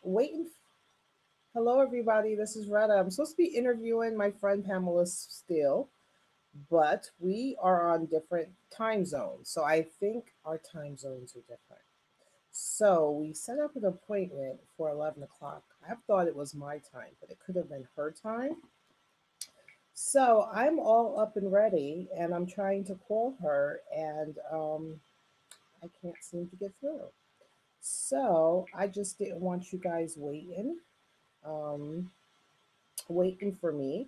waiting. Hello, everybody. This is Retta. I'm supposed to be interviewing my friend Pamela Steele, but we are on different time zones. So I think our time zones are different. So we set up an appointment for 11 o'clock. I thought it was my time, but it could have been her time. So I'm all up and ready, and I'm trying to call her, and I can't seem to get through. So I just didn't want you guys um, waiting for me.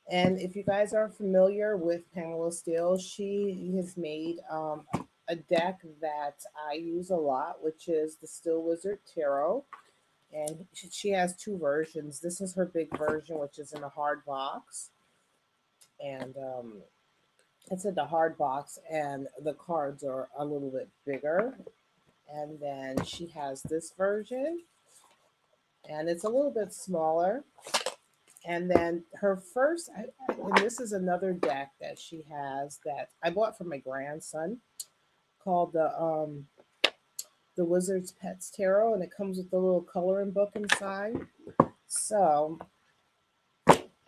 And if you guys are familiar with Pamela Steele, she has made a deck that I use a lot, which is the Still Wizard Tarot. And she has two versions. This is her big version, which is in a hard box. And it's in the hard box, and the cards are a little bit bigger. And then she has this version, and it's a little bit smaller. And then her first, and this is another deck that she has that I bought for my grandson, called the Wizard's Pets Tarot, and it comes with a little coloring book inside. So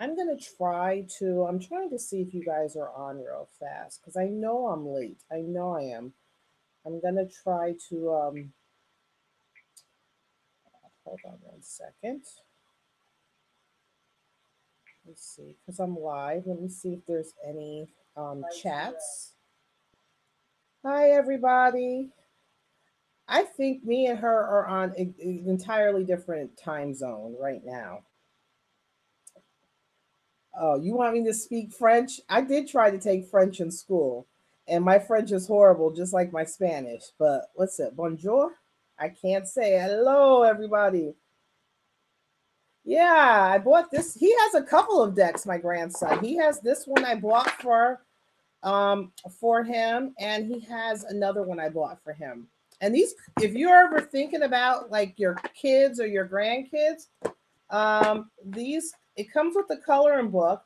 I'm trying to see if you guys are on real fast because I know I'm late. I know I am. I'm gonna try to hold on one second. Let's see, because I'm live. Let me see if there's any chats. Hi, everybody. I think me and her are on an entirely different time zone right now. Oh, you want me to speak French? I did try to take French in school, and my French is horrible, just like my Spanish. But what's it? Bonjour? I can't say hello, everybody. Yeah, I bought this. He has a couple of decks, my grandson. He has this one I bought for him, and he has another one I bought for him. And these, if you're ever thinking about like your kids or your grandkids, these, it comes with the coloring book,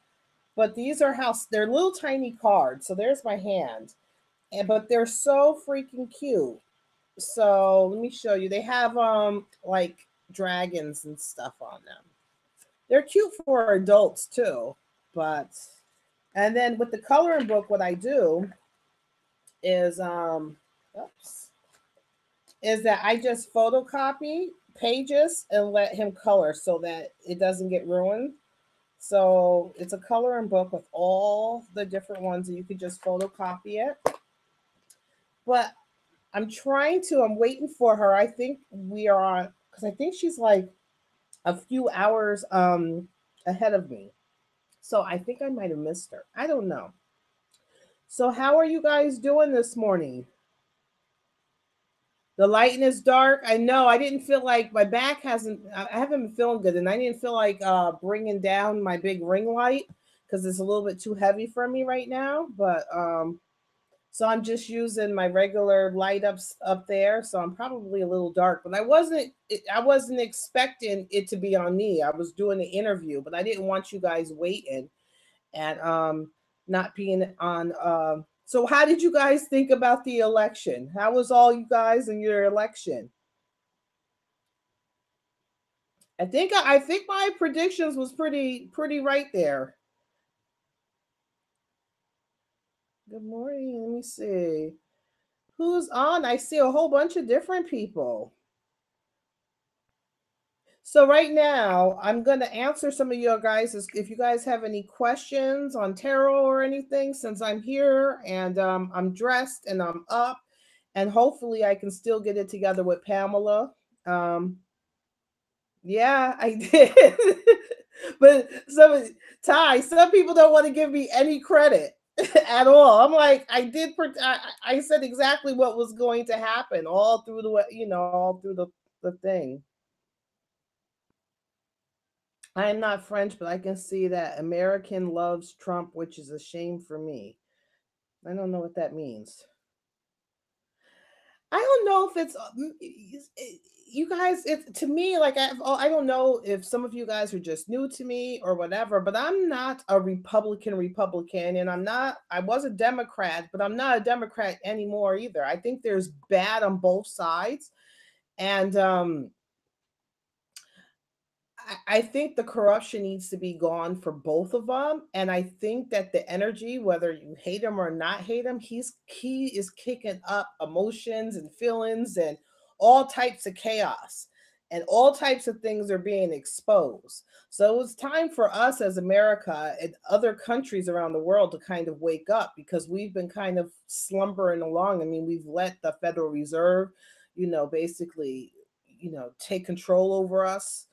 but these are how they're little tiny cards. So there's my hand, and but they're so freaking cute. So let me show you. They have like dragons and stuff on them. They're cute for adults too, but and then with the coloring book, what I do is oops, is that I just photocopy pages and let him color so that it doesn't get ruined. So it's a coloring book with all the different ones, and you could just photocopy it. But I'm waiting for her. I think we are on, because I think she's like a few hours ahead of me. So I think I might have missed her. I don't know. So how are you guys doing this morning? The lighting is dark. I know. I didn't feel like my back hasn't. I haven't been feeling good, and I didn't feel like bringing down my big ring light because it's a little bit too heavy for me right now. But so I'm just using my regular light up there. So I'm probably a little dark, but I wasn't expecting it to be on me. I was doing the interview, but I didn't want you guys waiting and not being on. So how did you guys think about the election? How was all you guys in your election? I think my predictions was pretty right there. Good morning. Let me see. Who's on? I see a whole bunch of different people. So right now, I'm going to answer some of your guys. If you guys have any questions on tarot or anything, since I'm here and I'm dressed and I'm up, and hopefully I can still get it together with Pamela. Um, yeah, I did. But some people don't want to give me any credit at all. I'm like, I said exactly what was going to happen all through all through the thing. I am not French, but I can see that American loves Trump, which is a shame for me. I don't know what that means. I don't know if it's you guys. It to me like I don't know if some of you guys are just new to me or whatever. But I'm not a Republican, and I was a Democrat, but I'm not a Democrat anymore either. I think there's bad on both sides, and I think the corruption needs to be gone for both of them, and I think that the energy, whether you hate him or not hate him, he is kicking up emotions and feelings and all types of chaos, and all types of things are being exposed. So it's time for us as America and other countries around the world to kind of wake up, because we've been kind of slumbering along. I mean, we've let the Federal Reserve, basically, take control over us,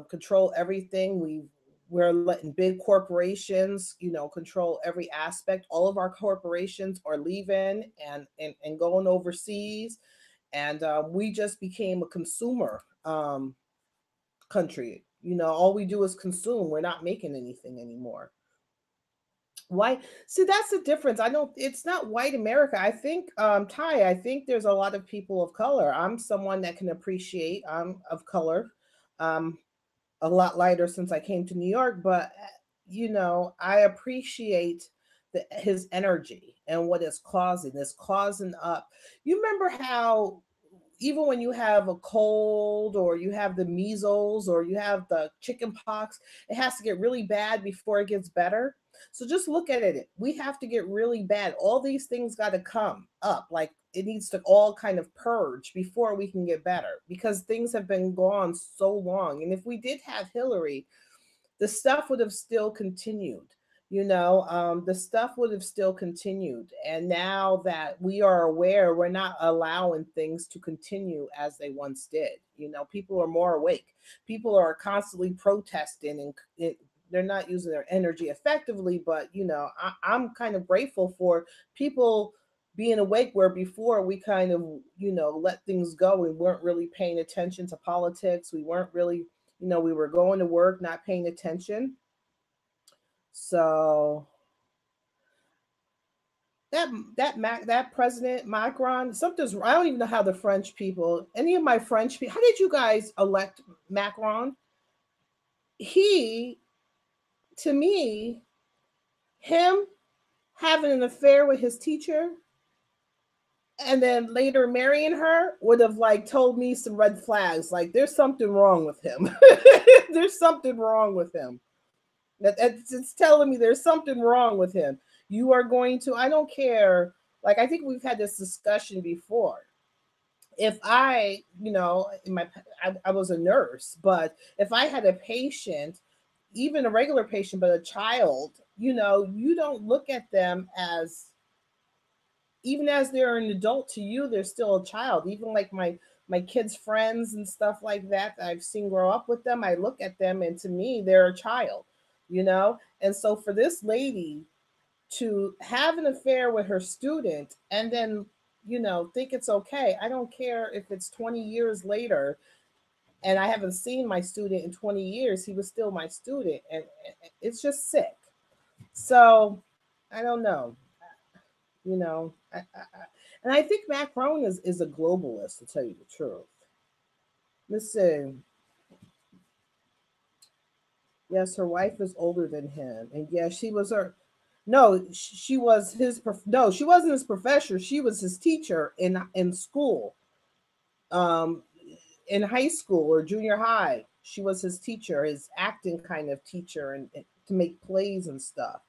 control everything. We're letting big corporations, control every aspect. All of our corporations are leaving and going overseas, and we just became a consumer country. All we do is consume. We're not making anything anymore. Why? See, that's the difference. I don't. It's not white America. I think, Ty. I think there's a lot of people of color. I'm someone that can appreciate. I'm of color. Um, a lot lighter since I came to New York, but I appreciate his energy and what it's causing. It's causing up. You remember how even when you have a cold or you have the measles or you have the chicken pox, it has to get really bad before it gets better. So just look at it. We have to get really bad. All these things got to come up. Like it needs to all kind of purge before we can get better, because things have been gone so long. And if we did have Hillary, the stuff would have still continued. The stuff would have still continued. And now that we are aware, we're not allowing things to continue as they once did. People are more awake. People are constantly protesting, and they're not using their energy effectively. But I'm kind of grateful for people being awake, where before we kind of let things go. We weren't really paying attention to politics. We weren't really, we were going to work, not paying attention. So that president Macron, something's, I don't even know how the French people, any of my French people, how did you guys elect Macron? He, to me, him having an affair with his teacher and then later marrying her would have like told me some red flags. Like there's something wrong with him. There's something wrong with him. It's telling me there's something wrong with him. You are going to, I don't care. Like, I think we've had this discussion before. If I, I was a nurse, but if I had a patient, even a regular patient, but a child, you don't look at them as, even as they're an adult to you, they're still a child. Even like my kids' friends and stuff like that I've seen grow up with them, I look at them and to me they're a child. And so for this lady to have an affair with her student and then think it's okay. I don't care if it's 20 years later and I haven't seen my student in 20 years, he was still my student, and it's just sick. So I don't know. And I think Macron is a globalist, to tell you the truth. Listen, yes, her wife is older than him, and yes, she was her. No, she was his. No, she wasn't his professor. She was his teacher in school, um, in high school or junior high. She was his teacher, his acting kind of teacher, and to make plays and stuff.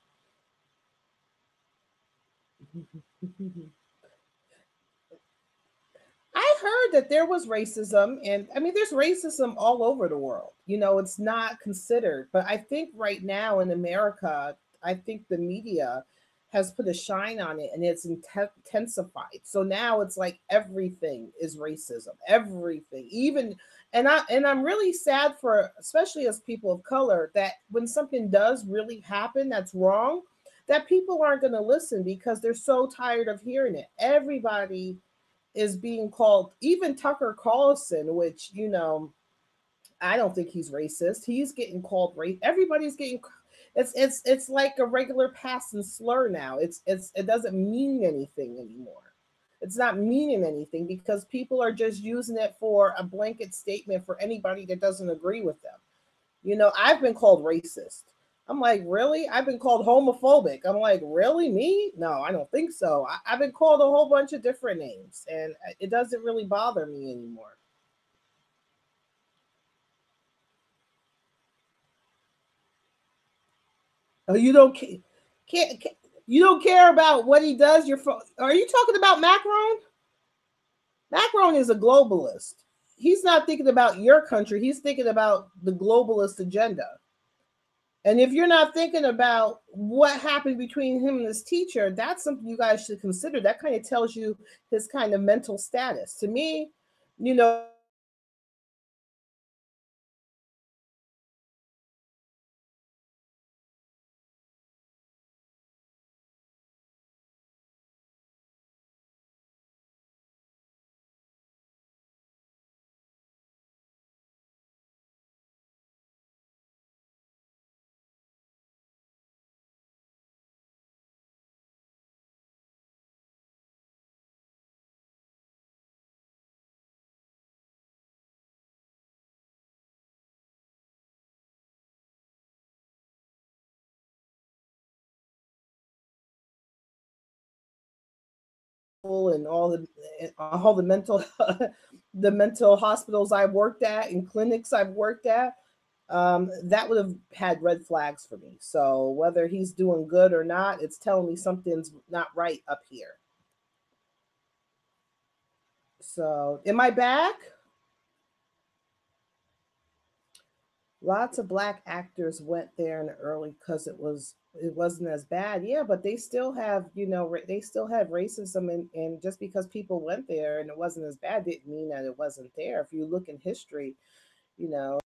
I heard that there was racism, and I mean, there's racism all over the world. It's not considered, but I think right now in America, I think the media has put a shine on it and it's intensified. So now it's like everything is racism, everything, even, and I'm really sad for, especially as people of color, that when something does really happen that's wrong, that people aren't going to listen because they're so tired of hearing it. Everybody is being called, even Tucker Carlson, which I don't think he's racist. He's getting called race. Everybody's getting. It's like a regular passing slur now. It doesn't mean anything anymore. It's not meaning anything because people are just using it for a blanket statement for anybody that doesn't agree with them. I've been called racist. I'm like, really? I've been called homophobic. I'm like, really? Me? No, I don't think so. I've been called a whole bunch of different names, and it doesn't really bother me anymore. Oh, you don't can't you don't care about what he does. Are you talking about Macron? Macron is a globalist. He's not thinking about your country. He's thinking about the globalist agenda. And if you're not thinking about what happened between him and his teacher, that's something you guys should consider. That kind of tells you his kind of mental status. To me, you know, and all the mental the mental hospitals I've worked at and clinics I've worked at, that would have had red flags for me. So whether he's doing good or not, it's telling me something's not right up here. So am I back? Lots of black actors went there in the early because it wasn't as bad. Yeah, but they still have, they still have racism, and just because people went there and it wasn't as bad didn't mean that it wasn't there. If you look in history, you know